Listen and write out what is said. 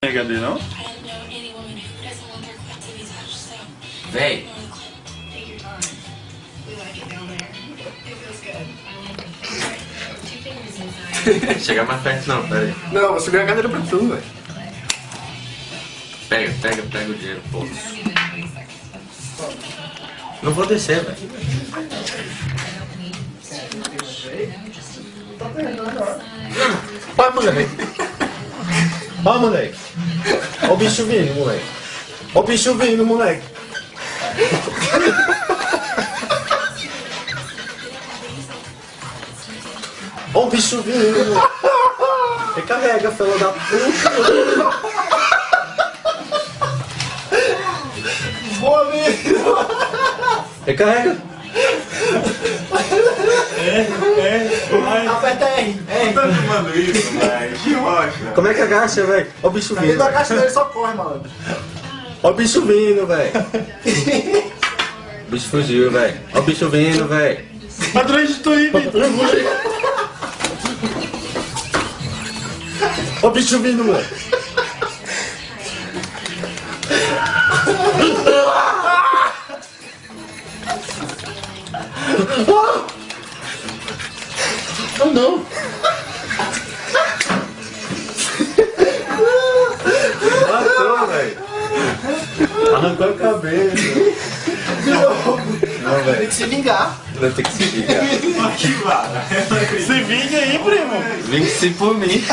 HD, não? Véi. Chega mais perto não, pera aí. Não, vou subir a cadeira pra tu, velho. Pega o dinheiro, pô. Não vou descer, velho. Vai, moleque. Vai, moleque. Ó o bicho vindo, moleque. Ó o bicho vindo, moleque. Ó o bicho vindo, moleque. Recarrega, fela da puta. Boa, amigo. Recarrega. Aperta R. Tá filmando isso, velho? Que ótimo. Como é que agacha, velho? Ó o bicho Dentro vindo. da caixa dele só corre, malandro. Ó o bicho vindo, velho. O bicho fugiu, velho. Ó o bicho vindo, velho. Atrás de tu aí, Vitor. Ó o bicho vindo, moleque. Ah, não. Matou, velho. Arrancou a cabeça. Não, velho. Tem que se vingar. Vai ter que se vingar. Que vara. Se vinga aí, primo. Vingue-se por mim.